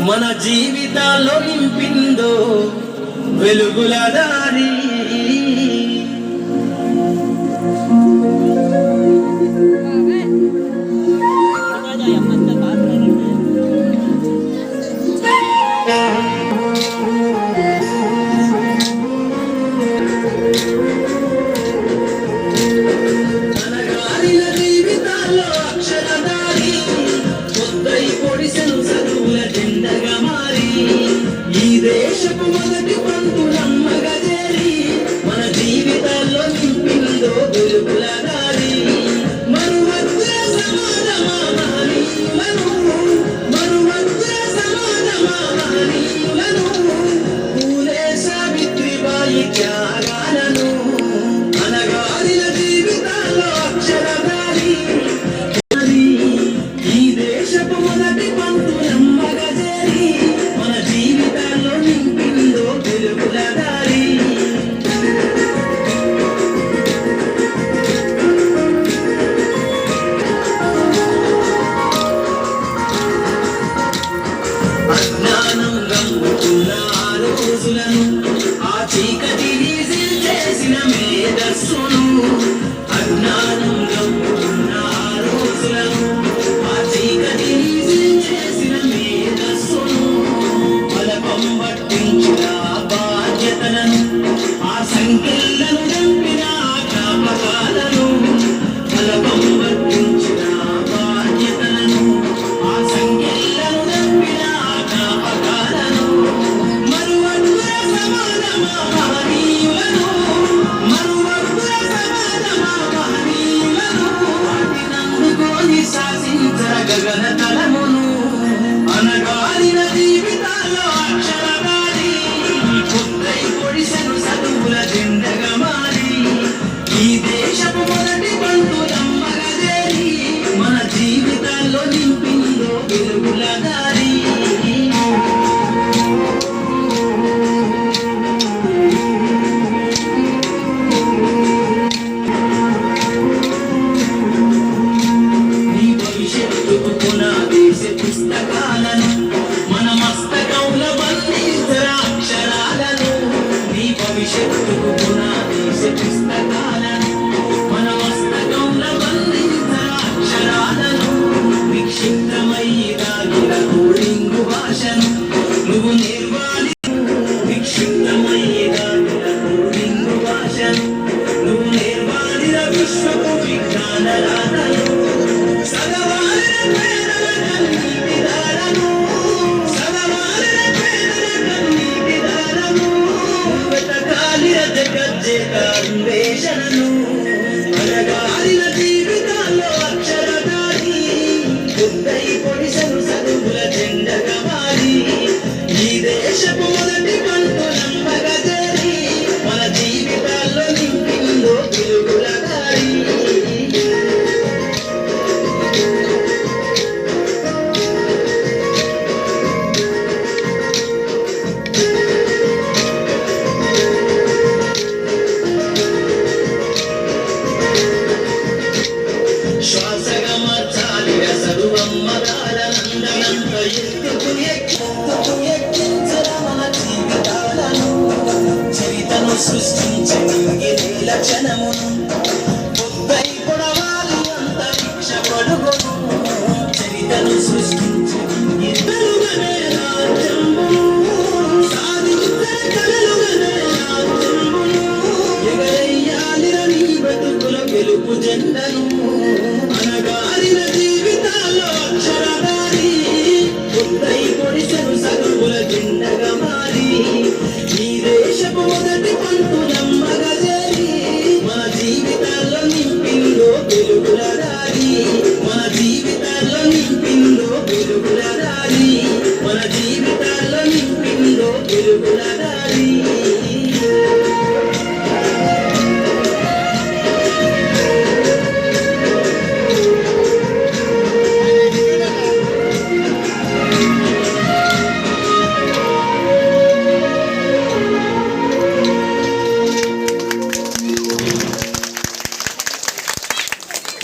మన జీవితాల్లో నింపిందో వెలుగుల దారి.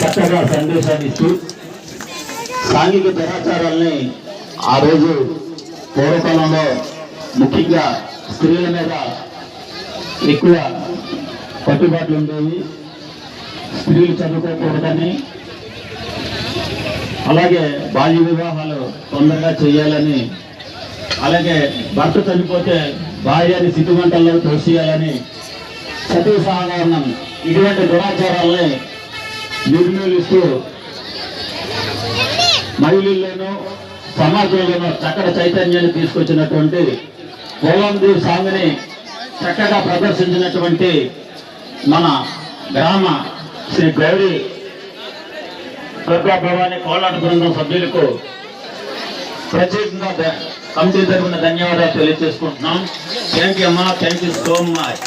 చక్కగా సందేశాన్ని ఇస్తూ సాంఘిక దురాచారాల్ని ఆ రోజు పూర్వకాలంలో ముఖ్యంగా స్త్రీల మీద ఎక్కువ కట్టుబాట్లు ఉండేవి. స్త్రీలు చదువుకోకూడదని, అలాగే బాల్య వివాహాలు తొందరగా చేయాలని, అలాగే భర్త చనిపోతే భార్యని సిద్ధిమంటల్లో తోసేయాలని, సతీ సహగమనం ఇటువంటి దురాచారాలని నిర్మూలిస్తూ మహిళల్లోనూ సమాజంలోనూ చక్కటి చైతన్యాన్ని తీసుకొచ్చినటువంటి పోలంది సాంగ్ని చక్కగా ప్రదర్శించినటువంటి మన గ్రామ శ్రీ గౌరీ దుర్గా భవాని కోలాట బృందం సభ్యులకు ప్రత్యేకంగా కమిటీ తరఫున ధన్యవాదాలు తెలియజేసుకుంటున్నాం. థ్యాంక్ యూ అమ్మా, థ్యాంక్ యూ సో మచ్.